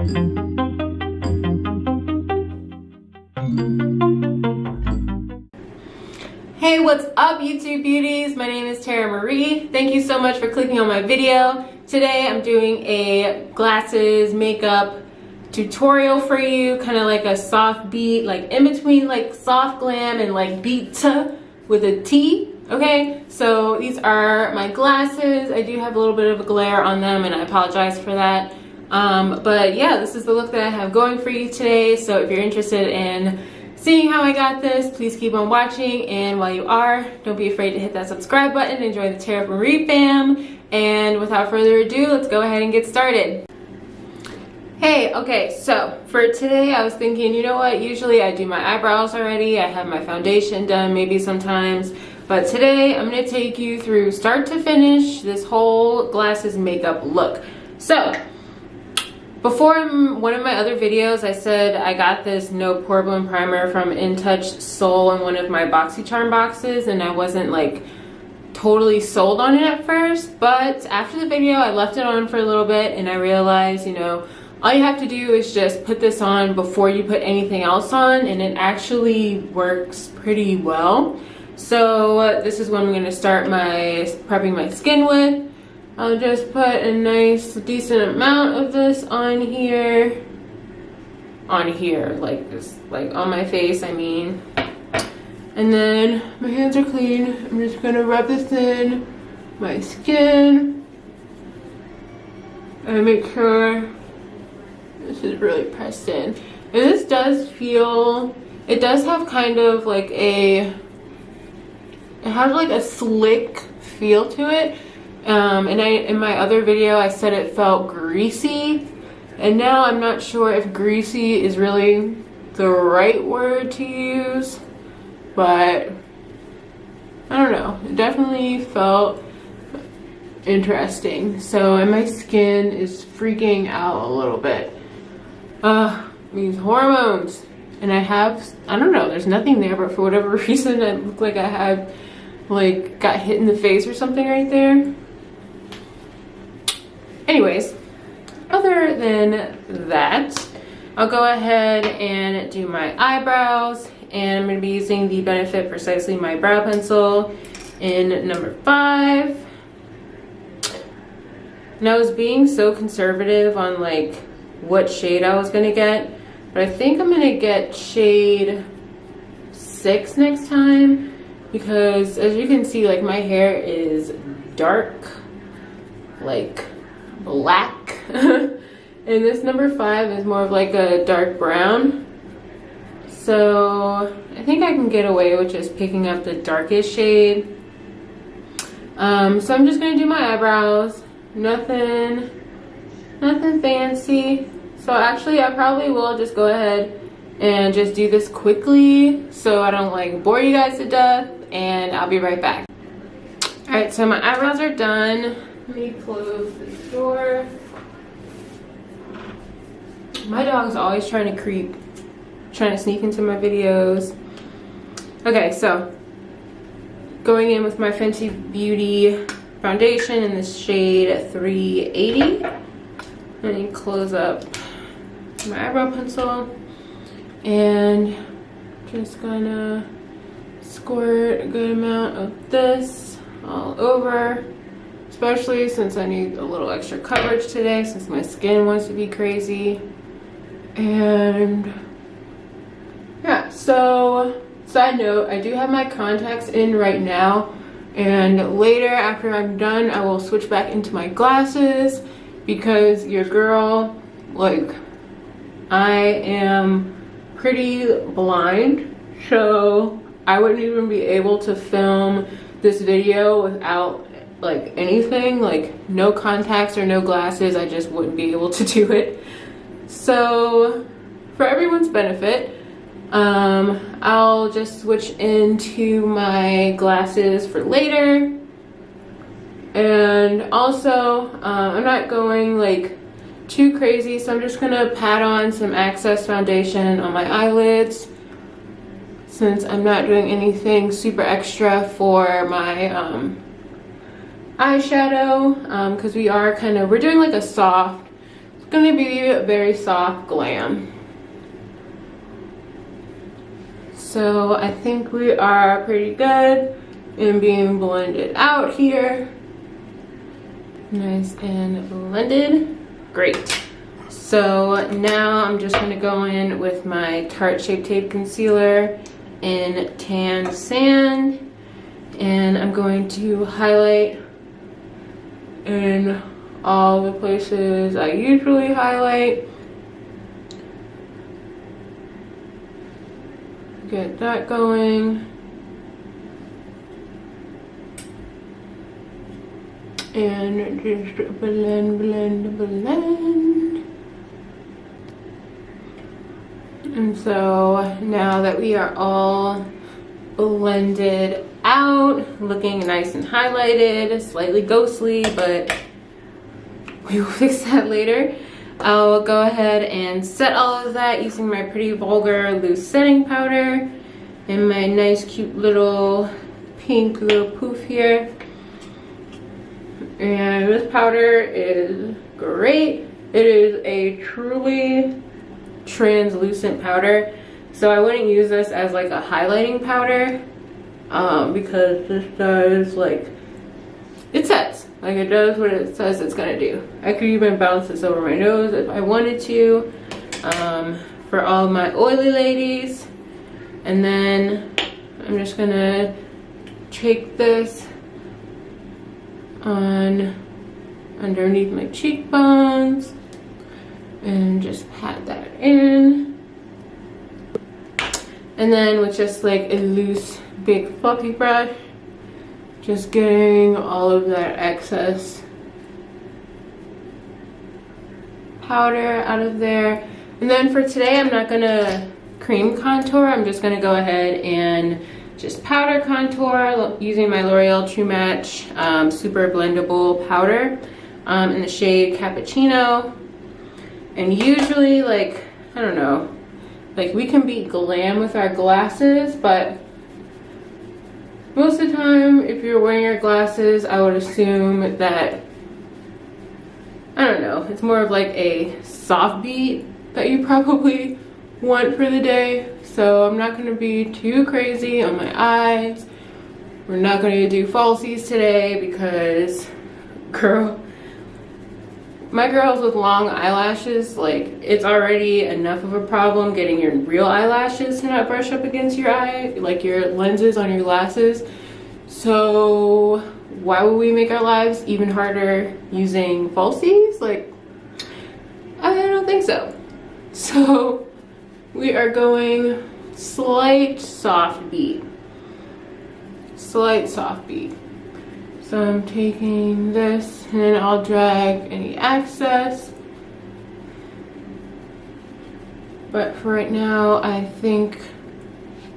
Hey, what's up YouTube beauties? My name is Tara Marie. Thank you so much for clicking on my video. Today I'm doing a glasses makeup tutorial for you, kind of like a soft beat, like in between like soft glam and like beat with a T. Okay, so these are my glasses. I do have a little bit of a glare on them and I apologize for that. But yeah, this is the look that I have going for you today. So if you're interested in seeing how I got this, please keep on watching, and while you are, don't be afraid to hit that subscribe button and join the Tara Marie fam. And without further ado, let's go ahead and get started. Hey, okay, so for today I was thinking, you know what, usually I do my eyebrows already, I have my foundation done maybe sometimes, but today I'm going to take you through start to finish this whole glasses makeup look. So before one of my other videos, I said I got this No Pore primer from In Touch Soul in one of my BoxyCharm boxes, and I wasn't like totally sold on it at first, but after the video I left it on for a little bit and I realized, you know, all you have to do is just put this on before you put anything else on, and it actually works pretty well. So this is what I'm going to start prepping my skin with. I'll just put a nice decent amount of this on here, like this, like on my face I mean. And then my hands are clean. I'm just gonna rub this in my skin and make sure this is really pressed in. And this does feel, it does have kind of like it has like a slick feel to it. And in my other video I said it felt greasy, and now I'm not sure if greasy is really the right word to use, but I don't know, it definitely felt interesting. So, and my skin is freaking out a little bit. These hormones, and I don't know, there's nothing there, but for whatever reason it looked like I had like got hit in the face or something right there. Anyways, other than that, I'll go ahead and do my eyebrows, and I'm going to be using the Benefit Precisely My Brow Pencil in number 5. And I was being so conservative on like what shade I was going to get, but I think I'm going to get shade 6 next time, because as you can see, like my hair is dark, like black. And this number 5 is more of like a dark brown, so I think I can get away with just picking up the darkest shade. So I'm just gonna do my eyebrows, nothing fancy. So actually I probably will just go ahead and just do this quickly so I don't like bore you guys to death, and I'll be right back. Alright, so my eyebrows are done. Let me close this door. My dog's always trying to sneak into my videos. Okay, so going in with my Fenty Beauty foundation in the shade 380. Let me close up my eyebrow pencil and just gonna squirt a good amount of this all over, especially since I need a little extra coverage today since my skin wants to be crazy. And yeah, so side note, I do have my contacts in right now, and later after I'm done I will switch back into my glasses, because your girl, like, I am pretty blind, so I wouldn't even be able to film this video without like anything, like no contacts or no glasses. I just wouldn't be able to do it. So for everyone's benefit, I'll just switch into my glasses for later. And also I'm not going like too crazy, so I'm just gonna pat on some Access foundation on my eyelids, since I'm not doing anything super extra for my eyeshadow, because we're doing like a soft It's gonna be very soft glam. So I think we are pretty good in being blended out here. Nice and blended. Great. So now I'm just gonna go in with my Tarte Shape Tape Concealer in Tan Sand, and I'm going to highlight in all the places I usually highlight. Get that going. And just blend, blend, blend. And so now that we are all blended out, looking nice and highlighted, slightly ghostly, but we will fix that later. I'll go ahead and set all of that using my Pretty Vulgar loose setting powder and my nice cute little pink little poof here. And this powder is great. It is a truly translucent powder, so I wouldn't use this as like a highlighting powder because this does, like, it sets. Like, it does what it says it's gonna do. I could even bounce this over my nose if I wanted to, for all my oily ladies. And then I'm just gonna take this on underneath my cheekbones and just pat that in. And then with just like a loose big fluffy brush, just getting all of that excess powder out of there. And then for today, I'm not gonna cream contour. I'm just gonna go ahead and just powder contour using my L'Oreal True Match Super Blendable Powder in the shade Cappuccino. And usually, like, I don't know, like, we can be glam with our glasses, but most of the time, if you're wearing your glasses, I would assume that, I don't know, it's more of like a soft beat that you probably want for the day. So I'm not gonna be too crazy on my eyes. We're not gonna do falsies today because, girl, my girls with long eyelashes, like, it's already enough of a problem getting your real eyelashes to not brush up against your eye, like your lenses on your glasses. So why would we make our lives even harder using falsies? Like, I don't think so. So we are going slight soft beat. Slight soft beat. So I'm taking this and then I'll drag any excess. But for right now, I think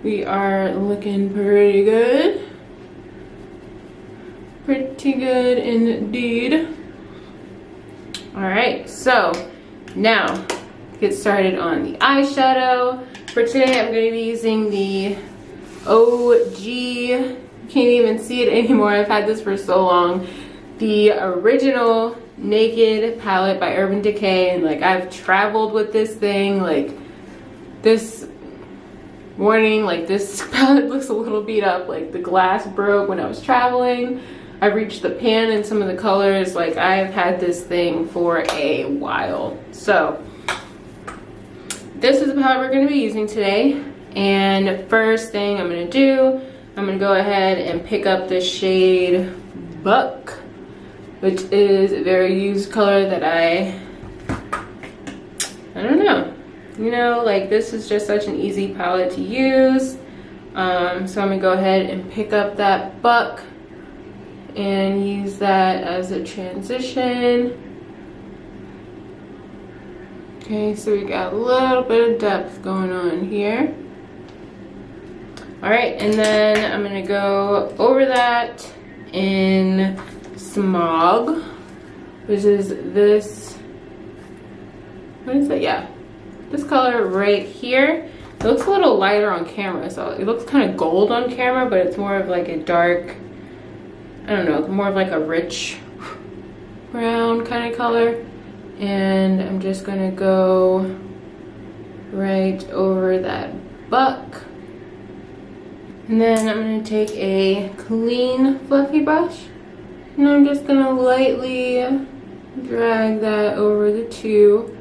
we are looking pretty good. Pretty good indeed. All right, so now get started on the eyeshadow. For today, I'm gonna be using the OG, can't even see it anymore, I've had this for so long, the original Naked palette by Urban Decay. And like, I've traveled with this thing. Like, this warning, like, this palette looks a little beat up, like the glass broke when I was traveling. I reached the pan in some of the colors. Like, I've had this thing for a while. So this is the palette we're going to be using today. And first thing I'm going to do, I'm going to go ahead and pick up the shade Buck, which is a very used color that I don't know. You know, like, this is just such an easy palette to use. So I'm going to go ahead and pick up that Buck and use that as a transition. Okay, so we got a little bit of depth going on here. All right, and then I'm gonna go over that in Smog, which is this, what is it? Yeah, this color right here. It looks a little lighter on camera, so it looks kind of gold on camera, but it's more of like a dark, I don't know, more of like a rich brown kind of color. And I'm just gonna go right over that buck. And then I'm gonna take a clean fluffy brush and I'm just gonna lightly drag that over the two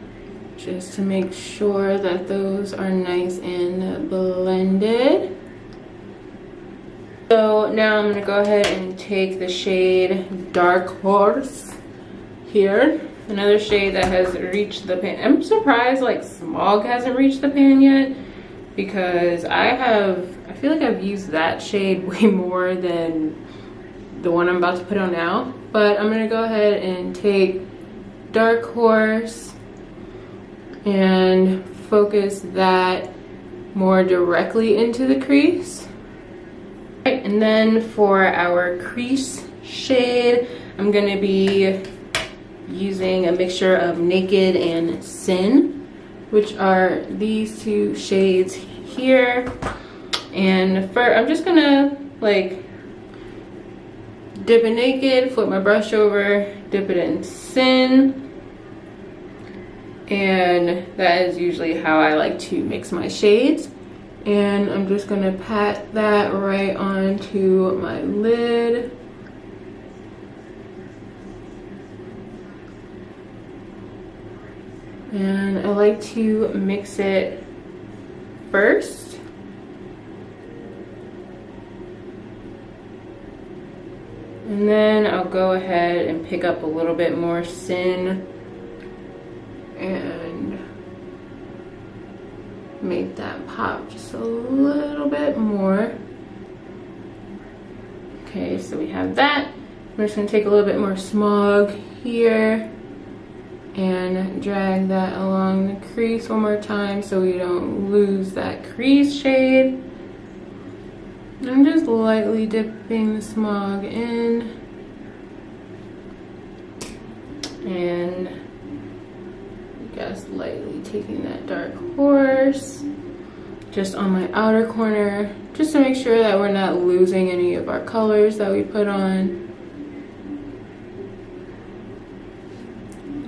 just to make sure that those are nice and blended. So now I'm gonna go ahead and take the shade Dark Horse here. Another shade that has reached the pan. I'm surprised like Smog hasn't reached the pan yet, because I feel like I've used that shade way more than the one I'm about to put on now. But I'm gonna go ahead and take Dark Horse and focus that more directly into the crease. Right, and then for our crease shade, I'm gonna be using a mixture of Naked and Sin, which are these two shades here. And I'm just gonna like dip in Naked, flip my brush over, dip it in Sin, and that is usually how I like to mix my shades. And I'm just gonna pat that right onto my lid. And I like to mix it first. And then I'll go ahead and pick up a little bit more Sin and make that pop just a little bit more. Okay, so we have that. I'm just gonna take a little bit more Smog here and drag that along the crease one more time so we don't lose that crease shade. I'm just lightly dipping the Smog in and just lightly taking that Dark Horse just on my outer corner, just to make sure that we're not losing any of our colors that we put on.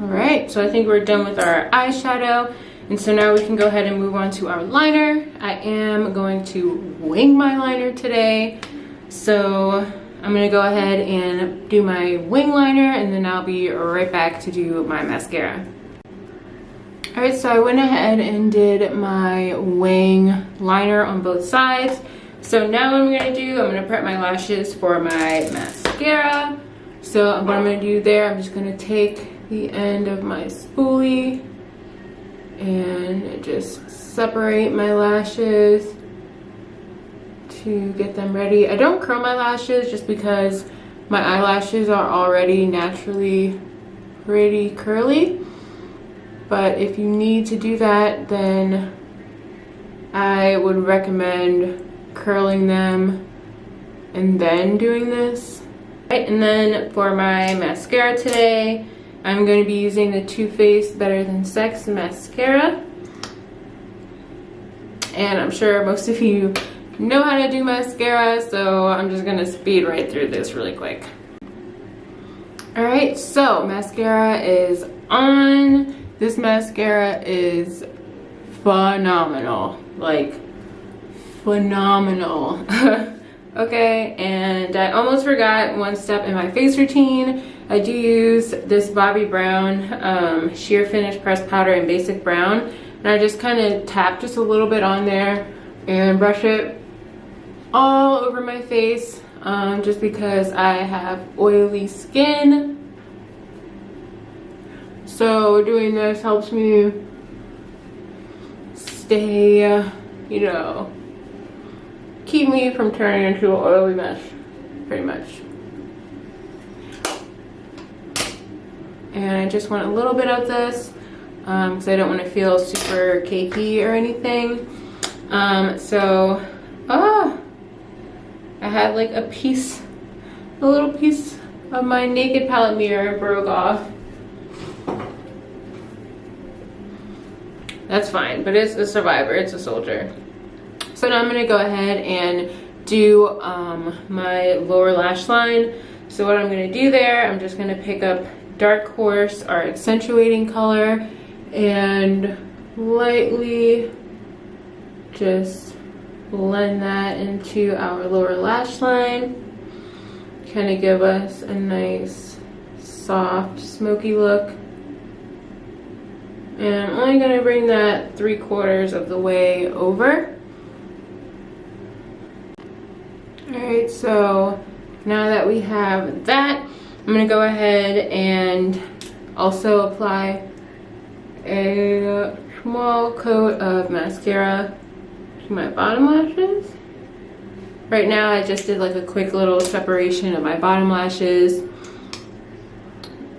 Alright, so I think we're done with our eyeshadow, and so now we can go ahead and move on to our liner. I am going to wing my liner today, so I'm going to go ahead and do my wing liner, and then I'll be right back to do my mascara. Alright, so I went ahead and did my wing liner on both sides. So now what I'm going to do, I'm going to prep my lashes for my mascara. So what I'm going to do there, I'm just going to take the end of my spoolie and just separate my lashes to get them ready. I don't curl my lashes just because my eyelashes are already naturally pretty curly, but if you need to do that, then I would recommend curling them and then doing this. Right, and then for my mascara today, I'm going to be using the Too Faced Better Than Sex mascara. And I'm sure most of you know how to do mascara, so I'm just going to speed right through this really quick. Alright, so mascara is on. This mascara is phenomenal. Like, phenomenal. Okay, and I almost forgot one step in my face routine. I do use this Bobbi Brown Sheer Finish Pressed Powder in Basic Brown. And I just kind of tap just a little bit on there and brush it all over my face just because I have oily skin. So doing this helps me stay, you know, keep me from turning into an oily mess, pretty much. And I just want a little bit of this because I don't want to feel super cakey or anything. I had like a little piece of my Naked palette mirror broke off. That's fine, but it's a survivor, it's a soldier. So now I'm gonna go ahead and do my lower lash line. So what I'm gonna do there, I'm just gonna pick up Dark Horse, our accentuating color, and lightly just blend that into our lower lash line. Kind of give us a nice, soft, smoky look. And I'm only going to bring that 3/4 of the way over. Alright, so now that we have that, I'm going to go ahead and also apply a small coat of mascara to my bottom lashes. Right now I just did like a quick little separation of my bottom lashes.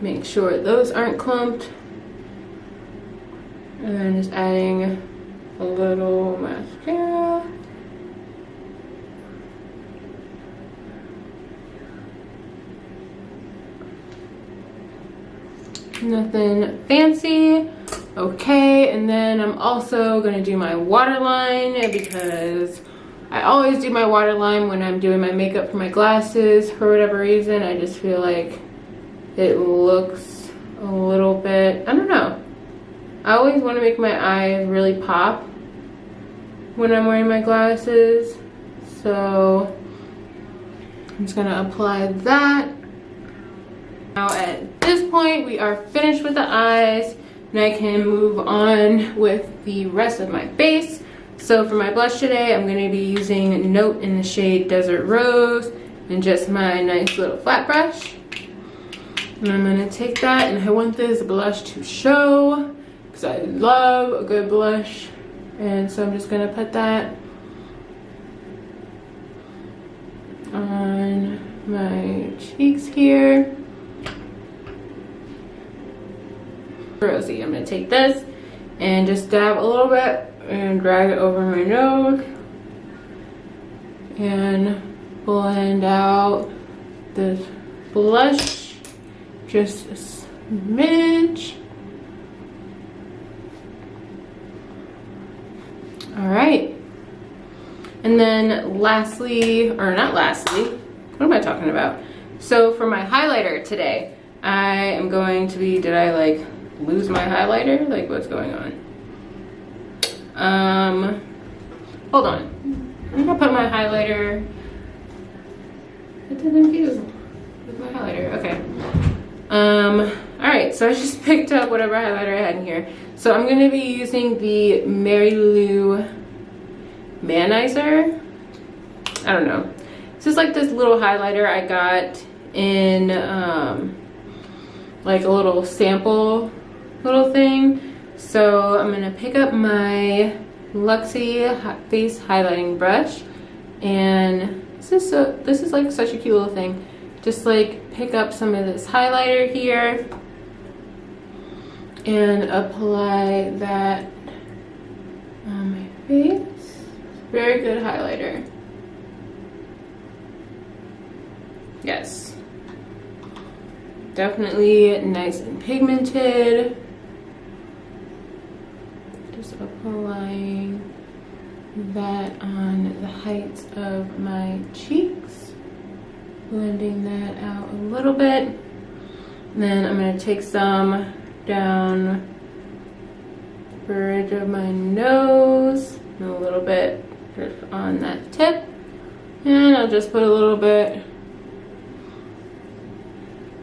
Make sure those aren't clumped. And then just adding a little mascara. Nothing fancy. Okay, and then I'm also gonna do my waterline because I always do my waterline when I'm doing my makeup for my glasses. For whatever reason, I just feel like it looks a little bit, I don't know. I always want to make my eyes really pop when I'm wearing my glasses. So I'm just gonna apply that. Now at this point, we are finished with the eyes, and I can move on with the rest of my base. So for my blush today, I'm going to be using Note in the shade Desert Rose and just my nice little flat brush. And I'm going to take that, and I want this blush to show because I love a good blush. And so I'm just going to put that on my cheeks here. Rosy. I'm going to take this and just dab a little bit and drag it over my nose and blend out this blush just a smidge. All right, and then lastly, or not lastly, what am I talking about? So for my highlighter today, I am going to be, did I like lose my highlighter? Like, what's going on? Hold on. I'm gonna put my highlighter. What did I do with my highlighter? Okay. Alright, so I just picked up whatever highlighter I had in here. So I'm gonna be using the Mary Lou Manizer. I don't know. This is like this little highlighter I got in like a little sample little thing. So I'm gonna pick up my Luxie face highlighting brush, and this is like such a cute little thing. Just like pick up some of this highlighter here and apply that on my face. Very good highlighter. Yes. Definitely nice and pigmented. Just applying that on the heights of my cheeks. Blending that out a little bit. And then I'm going to take some down the bridge of my nose and a little bit just on that tip. And I'll just put a little bit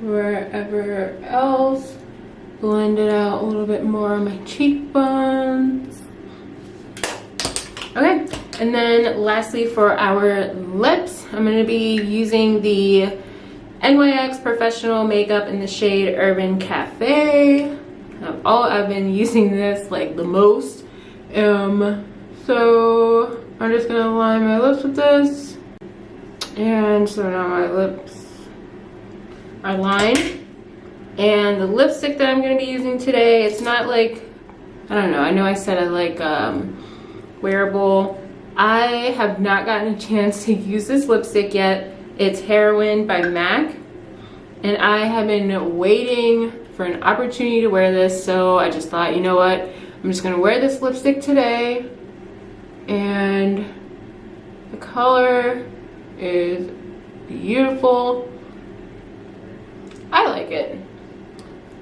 wherever else. Blend it out a little bit more on my cheekbones. Okay, and then lastly for our lips, I'm going to be using the NYX Professional Makeup in the shade Urban Cafe. I've been using this like the most. So I'm just going to line my lips with this. And so now my lips are lined. And the lipstick that I'm going to be using today, it's not like, I don't know, I know I said I like wearable. I have not gotten a chance to use this lipstick yet. It's Heroine by MAC. And I have been waiting for an opportunity to wear this, so I just thought, you know what, I'm just going to wear this lipstick today. And the color is beautiful. I like it.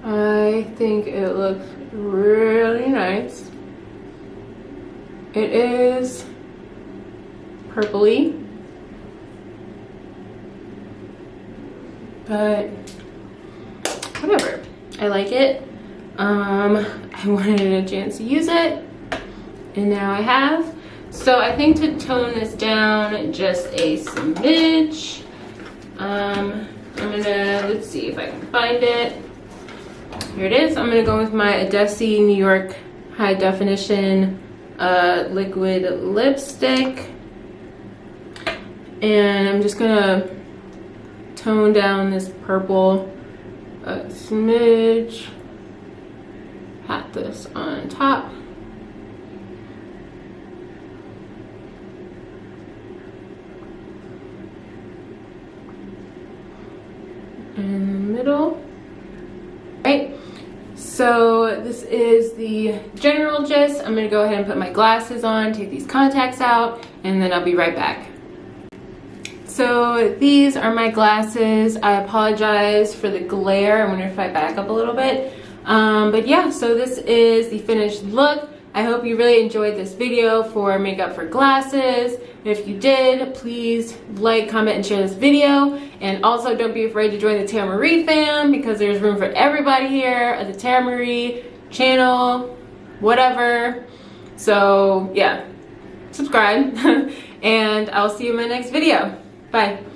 I think it looks really nice. It is purpley, but whatever. I like it. I wanted a chance to use it, and now I have. So I think to tone this down just a smidge, I'm gonna, let's see if I can find it. Here it is. I'm gonna go with my Decay New York High Definition liquid lipstick, and I'm just gonna tone down this purple a smidge. Pat this on top. In the middle. Right, so this is the general gist. I'm gonna go ahead and put my glasses on, take these contacts out, and then I'll be right back. So these are my glasses. I apologize for the glare. I wonder if I back up a little bit. But yeah, so this is the finished look. I hope you really enjoyed this video for makeup for glasses. If you did, please like, comment, and share this video. And also don't be afraid to join the Tara Marie fam, because there's room for everybody here at the Tara Marie channel, whatever. So yeah, subscribe and I'll see you in my next video. Bye.